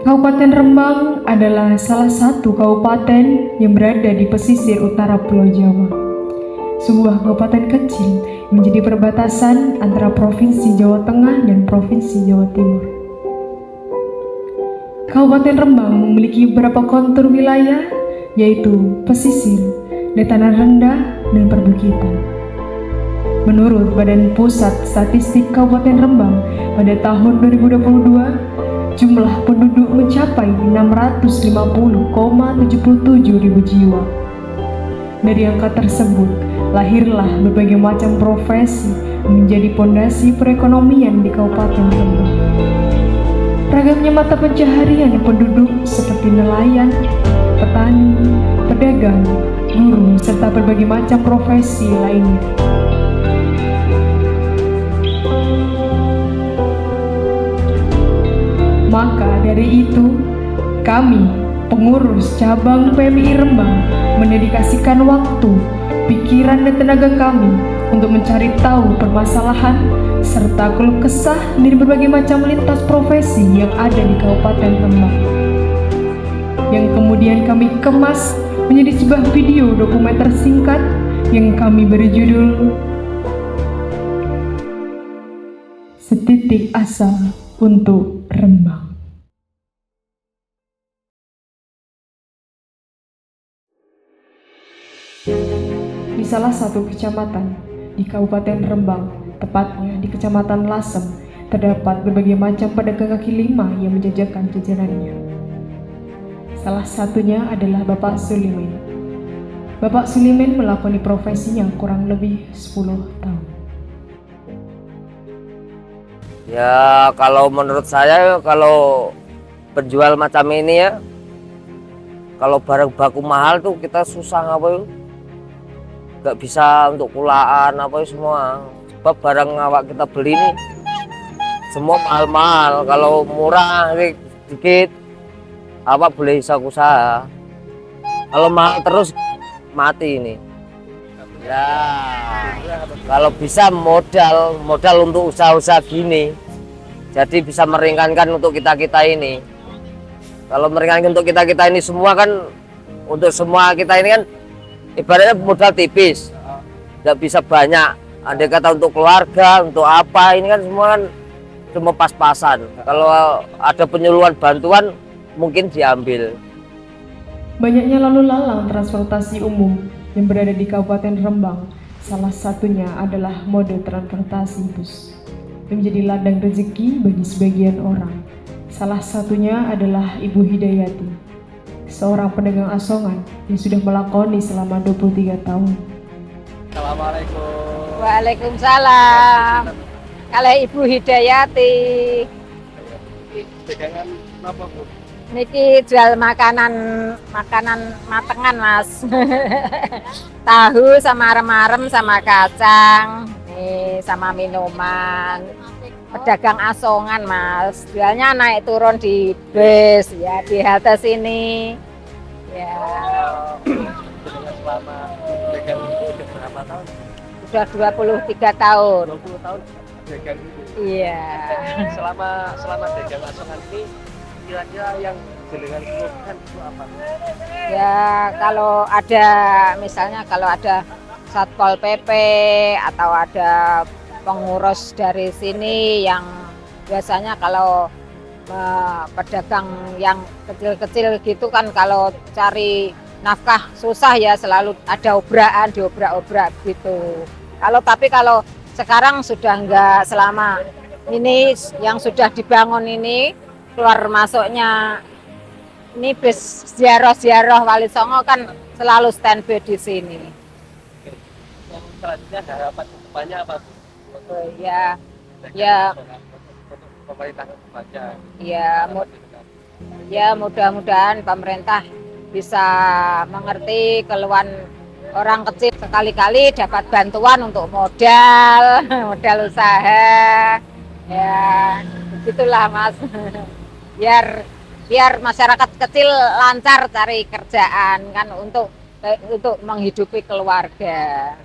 Kabupaten Rembang adalah salah satu kabupaten yang berada di pesisir utara Pulau Jawa. Sebuah kabupaten kecil menjadi perbatasan antara Provinsi Jawa Tengah dan Provinsi Jawa Timur. Kabupaten Rembang memiliki beberapa kontur wilayah, yaitu pesisir, dataran rendah, dan perbukitan. Menurut Badan Pusat Statistik Kabupaten Rembang, pada tahun 2022, jumlah penduduk mencapai 650,77 ribu jiwa. Dari angka tersebut, lahirlah berbagai macam profesi menjadi pondasi perekonomian di Kabupaten Rembang. Ragamnya mata pencaharian penduduk seperti nelayan, petani, pedagang, guru, serta berbagai macam profesi lainnya. Maka dari itu, kami, pengurus cabang PMI Rembang, mendedikasikan waktu, pikiran dan tenaga kami untuk mencari tahu permasalahan serta keluh kesah dari berbagai macam lintas profesi yang ada di Kabupaten Rembang, yang kemudian kami kemas menjadi sebuah video dokumenter singkat yang kami beri judul Setitik Asa untuk Rembang. Di salah satu kecamatan di Kabupaten Rembang, tepatnya di Kecamatan Lasem, terdapat berbagai macam pedagang kaki lima yang menjajakan jajanannya. Salah satunya adalah Bapak Sulimin. Bapak Sulimin melakoni profesinya kurang lebih 10 tahun. Ya, kalau menurut saya, kalau penjual macam ini ya, kalau barang baku mahal tuh kita susah apa, nggak bisa untuk kulaan apa semua. Sebab barang awak kita beli ini semua mahal-mahal. Kalau murah sedikit, apa boleh usaha. Kalau mahal terus mati ini. Ya, kalau bisa modal untuk usaha-usaha gini, jadi bisa meringankan untuk kita ini. Kalau meringankan untuk kita ini semua kan, untuk semua kita ini kan ibaratnya modal tipis, nggak bisa banyak. Andai kata untuk keluarga, untuk apa, ini kan semua kan cuma pas-pasan. Kalau ada penyuluhan bantuan mungkin diambil. Banyaknya lalu lalang transportasi umum yang berada di Kabupaten Rembang, salah satunya adalah mode transportasi bus, yang menjadi ladang rezeki bagi sebagian orang. Salah satunya adalah Ibu Hidayati, seorang pedagang asongan yang sudah melakoni selama 23 tahun. Assalamualaikum. Waalaikumsalam. Kalau Ibu Hidayati, Dagangan apa, Bu? niki jual makanan matengan, Mas. Tahu sama arem-arem sama kacang, nih sama minuman. Pedagang asongan, Mas. Jualnya naik turun di bus ya, di halte sini. Ya, Dagangan selama dagang itu udah berapa tahun? sudah 23 tahun. 20 tahun dagang itu. Iya. Selama dagang asongan ini kira-kira yang jenengan keluhkan itu apa? Ya, kalau ada misalnya kalau ada Satpol PP atau ada pengurus dari sini yang biasanya kalau pedagang yang kecil-kecil gitu kan kalau cari nafkah susah ya, selalu ada obrakan, diobrak-obrak gitu. Tapi kalau sekarang sudah enggak, selama ini yang sudah dibangun ini keluar masuknya ini bis ziarah Wali Songo kan selalu standby di sini. Yang selanjutnya harapan kedepannya apa? Oh, ya, Untuk pemerintah kedepannya. ya mudah-mudahan pemerintah bisa mengerti keluhan orang kecil, sekali-kali dapat bantuan untuk modal usaha. Ya, begitulah, Mas. Biar masyarakat kecil lancar cari kerjaan kan untuk menghidupi keluarga.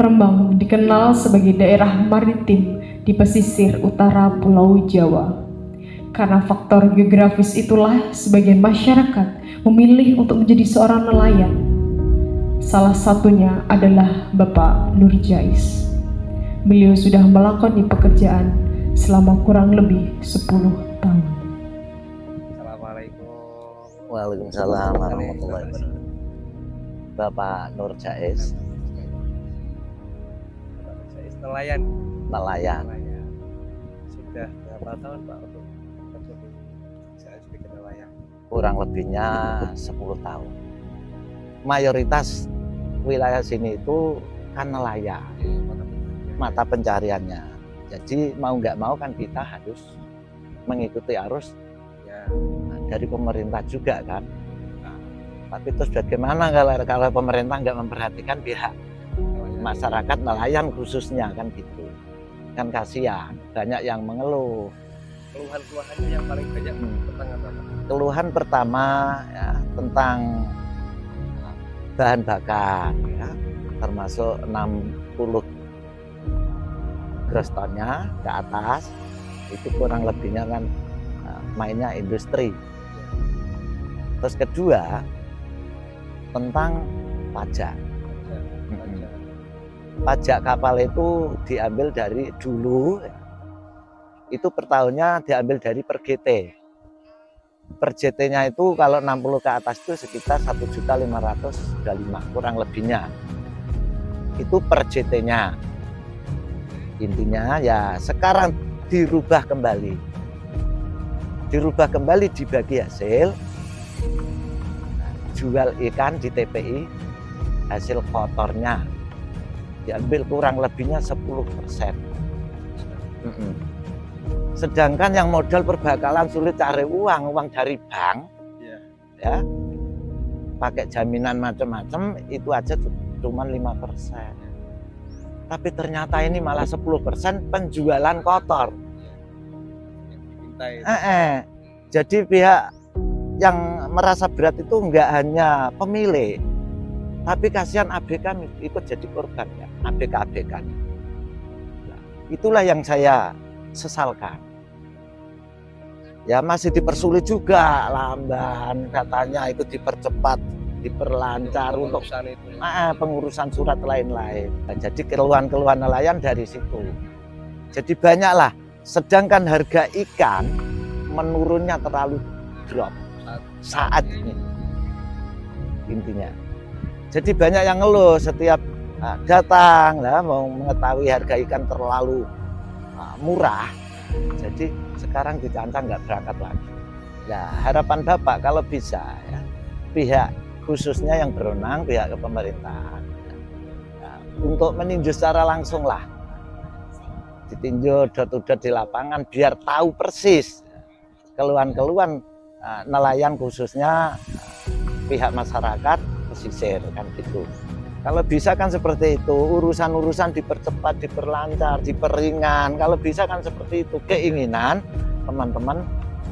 Rembang dikenal sebagai daerah maritim di pesisir utara Pulau Jawa. Karena faktor geografis itulah sebagian masyarakat memilih untuk menjadi seorang nelayan. Salah satunya adalah Bapak Nurjais. Beliau sudah melakoni pekerjaan selama kurang lebih 10 tahun. Assalamualaikum. Waalaikumsalam warahmatullahi wabarakatuh. Bapak Nurjais, Nelayan. nelayan. Sudah berapa tahun Pak untuk kerja di pekerjaan sebagai nelayan? Kurang lebihnya 10 tahun. Mayoritas wilayah sini itu kan nelayan, mata pencariannya. Jadi mau nggak mau kan kita harus mengikuti arus Ya, dari pemerintah juga kan. Nah, tapi terus bagaimana kalau pemerintah nggak memperhatikan pihak masyarakat nelayan khususnya kan gitu. Kan kasihan, banyak yang mengeluh. keluhan-keluhannya yang paling banyak tentang apa Pak? Keluhan pertama ya, tentang bahan bakar ya, termasuk 60 gross tonnya ke atas itu kurang lebihnya kan mainnya industri. Terus kedua tentang pajak. Pajak kapal itu diambil dari dulu itu per tahunnya diambil dari per GT. Per GT-nya itu kalau 60 ke atas itu sekitar 1.525.000 kurang lebihnya. Itu per GT-nya. Intinya ya sekarang dirubah kembali. Dirubah kembali dibagi hasil. Jual ikan di TPI hasil kotornya diambil kurang lebihnya 10%. Sedangkan yang modal perbakalan sulit cari uang dari bank, ya, pakai jaminan macam-macam itu aja cuma 5%. Tapi ternyata ini malah 10% penjualan kotor. Jadi pihak yang merasa berat itu enggak hanya pemilik, tapi kasihan ABK ikut jadi korban ya, ABK. Nah, itulah yang saya sesalkan. Ya masih dipersulit juga, lamban katanya itu dipercepat, diperlancar untuk pengurusan surat lain-lain. Nah, jadi keluhan-keluhan nelayan dari situ. Jadi banyaklah, sedangkan harga ikan menurunnya terlalu drop saat ini intinya. Jadi banyak yang ngeluh setiap datang lah mau mengetahui harga ikan terlalu murah. Jadi sekarang dicancang nggak berangkat lagi. Nah harapan Bapak kalau bisa ya, pihak khususnya yang berwenang, pihak pemerintahan ya, untuk meninjau secara langsung lah, ditinjau dot-dot di lapangan biar tahu persis keluhan-keluhan nelayan khususnya pihak masyarakat pesisir kan gitu. Kalau bisa kan seperti itu, urusan-urusan dipercepat, diperlancar, diperingan. Kalau bisa kan seperti itu keinginan teman-teman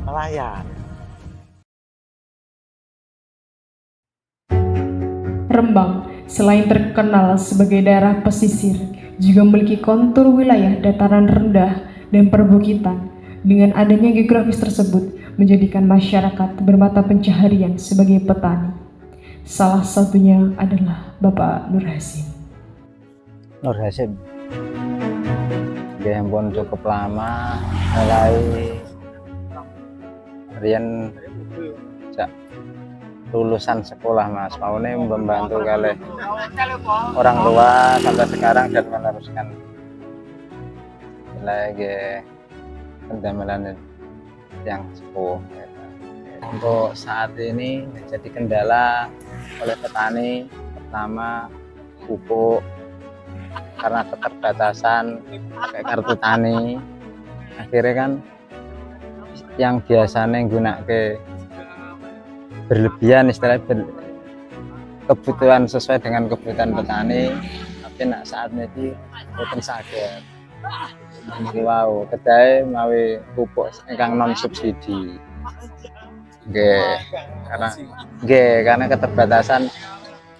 nelayan. Rembang selain terkenal sebagai daerah pesisir, juga memiliki kontur wilayah dataran rendah dan perbukitan. Dengan adanya geografis tersebut, menjadikan masyarakat bermata pencaharian sebagai petani. Salah satunya adalah Bapak Nur Hasim. Nur Hasim, dia pun cukup lama, mulai Rian sejak lulusan sekolah Mas, maunya membantu kali orang tua sampai sekarang dan meneruskan lagi pendamelan yang sepuh. Untuk saat ini menjadi kendala oleh petani pertama pupuk karena keterbatasan pakai kartu tani, akhirnya kan yang biasanya nggunake berlebihan istilahnya kebutuhan sesuai dengan kebutuhan petani, tapi nak saat ini boten saged. Wow, kedai mawi pupuk ingkang non subsidi. Karena keterbatasan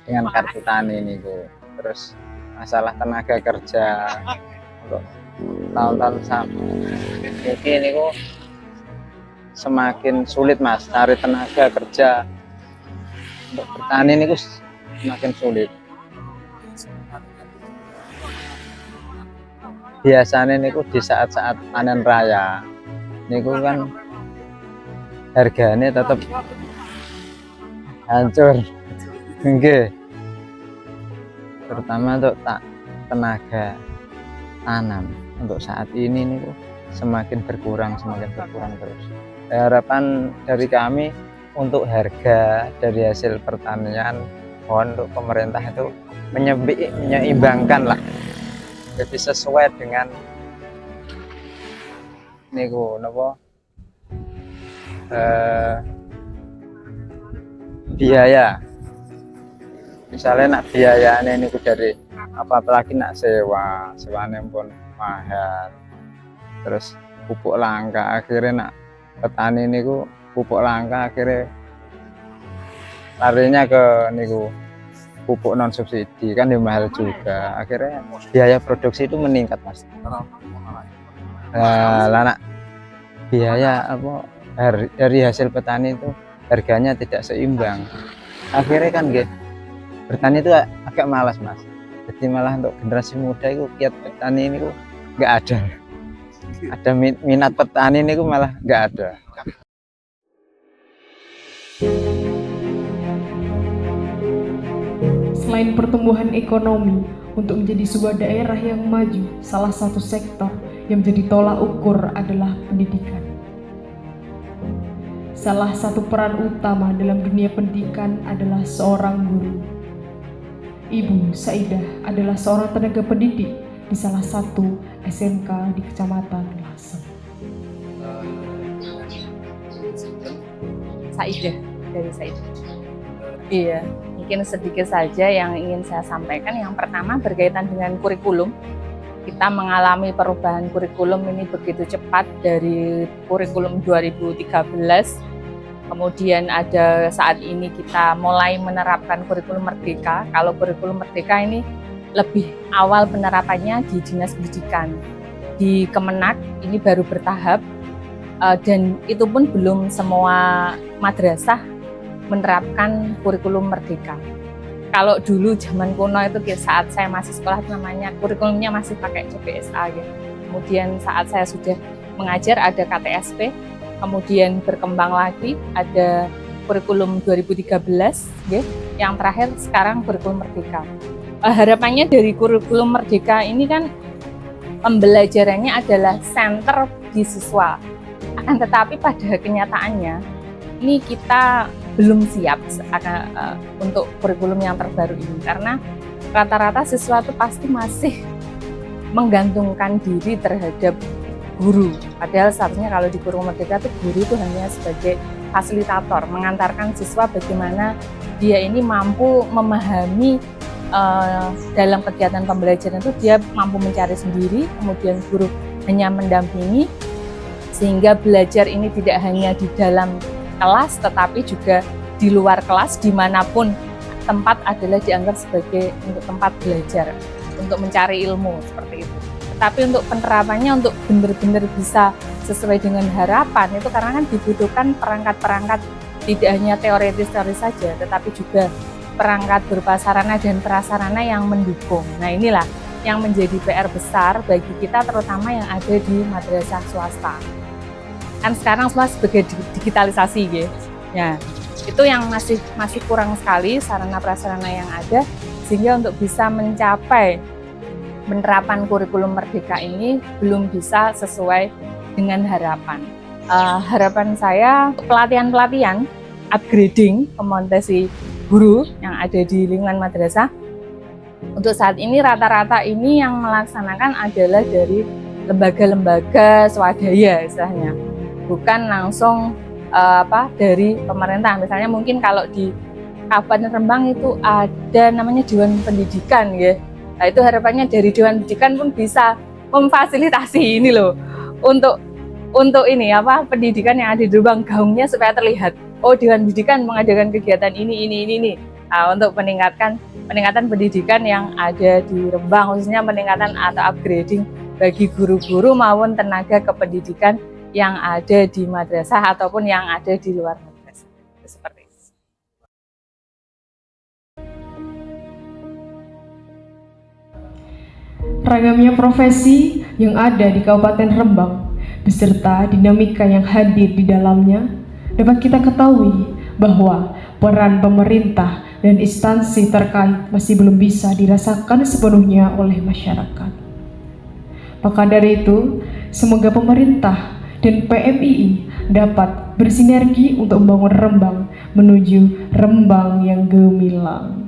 dengan kartu tani niku. Terus masalah tenaga kerja untuk tahun-tahun ini kok semakin sulit Mas, cari tenaga kerja untuk bertani ini semakin sulit. Biasanya ini di saat-saat panen raya ini kan harganya tetap hancur, enggak, terutama untuk tenaga tanam untuk saat ini semakin berkurang terus. Harapan dari kami untuk harga dari hasil pertanian untuk pemerintah itu menyeimbangkan lah, jadi sesuai dengan biaya. Misalnya nak biayanya ini dari apalagi nak sewanya pun mahal, terus pupuk langka, akhirnya nak petani ini pupuk langka akhirnya larinya ke pupuk non subsidi kan mahal juga, akhirnya biaya produksi itu meningkat Mas. Nak biaya dari hasil petani itu harganya tidak seimbang, akhirnya kan bertani itu agak malas Mas. Jadi malah untuk generasi muda itu kiat petani ini nggak ada minat petani ini malah nggak ada. Selain pertumbuhan ekonomi, untuk menjadi sebuah daerah yang maju, salah satu sektor yang menjadi tolak ukur adalah pendidikan. Salah satu peran utama dalam dunia pendidikan adalah seorang guru. Ibu Saidah adalah seorang tenaga pendidik di salah satu SMK di Kecamatan Lasem. Saidah, dari Saidah. Iya, mungkin sedikit saja yang ingin saya sampaikan. Yang pertama berkaitan dengan kurikulum. Kita mengalami perubahan kurikulum ini begitu cepat dari kurikulum 2013. Kemudian ada saat ini kita mulai menerapkan kurikulum merdeka. Kalau kurikulum merdeka ini lebih awal penerapannya di Dinas Pendidikan. Di Kemenak ini baru bertahap dan itu pun belum semua madrasah menerapkan kurikulum merdeka. Kalau dulu zaman kuno itu saat saya masih sekolah namanya kurikulumnya masih pakai CPSA ya. Kemudian saat saya sudah mengajar ada KTSP. Kemudian berkembang lagi ada kurikulum 2013 ya. Yang terakhir sekarang kurikulum merdeka. Harapannya dari kurikulum merdeka ini kan pembelajarannya adalah center di siswa. Akan tetapi pada kenyataannya ini kita belum siap untuk kurikulum yang terbaru ini karena rata-rata siswa itu pasti masih menggantungkan diri terhadap guru. Padahal seharusnya kalau di kurikulum merdeka itu guru itu hanya sebagai fasilitator, mengantarkan siswa bagaimana dia ini mampu memahami dalam kegiatan pembelajaran itu dia mampu mencari sendiri, kemudian guru hanya mendampingi sehingga belajar ini tidak hanya di dalam kelas tetapi juga di luar kelas, dimanapun tempat adalah dianggap sebagai untuk tempat belajar, untuk mencari ilmu seperti itu. Tapi untuk penerapannya untuk benar-benar bisa sesuai dengan harapan itu karena kan dibutuhkan perangkat-perangkat tidak hanya teoritis saja, tetapi juga perangkat berupa sarana dan prasarana yang mendukung. Nah inilah yang menjadi PR besar bagi kita terutama yang ada di madrasah swasta. Kan sekarang semua sebagai digitalisasi gitu. Ya, itu yang masih kurang sekali sarana prasarana yang ada sehingga untuk bisa mencapai penerapan kurikulum merdeka ini belum bisa sesuai dengan harapan. Harapan saya pelatihan-pelatihan upgrading kompetensi guru yang ada di lingkungan madrasah. Untuk saat ini rata-rata ini yang melaksanakan adalah dari lembaga-lembaga swadaya istilahnya, bukan langsung dari pemerintah. Misalnya mungkin kalau di Kabupaten Rembang itu ada namanya Dewan Pendidikan ya. Nah, itu harapannya dari Dewan Pendidikan pun bisa memfasilitasi ini loh untuk ini pendidikan yang ada di Rembang gaungnya supaya terlihat. Oh, Dewan Pendidikan mengadakan kegiatan ini. untuk peningkatan pendidikan yang ada di Rembang, khususnya peningkatan atau upgrading bagi guru-guru maupun tenaga kependidikan yang ada di madrasah ataupun yang ada di luar madrasah. Seperti itu. Ragamnya profesi yang ada di Kabupaten Rembang beserta dinamika yang hadir di dalamnya dapat kita ketahui bahwa peran pemerintah dan instansi terkait masih belum bisa dirasakan sepenuhnya oleh masyarakat. Maka dari itu, semoga pemerintah dan PMII dapat bersinergi untuk membangun Rembang menuju Rembang yang gemilang.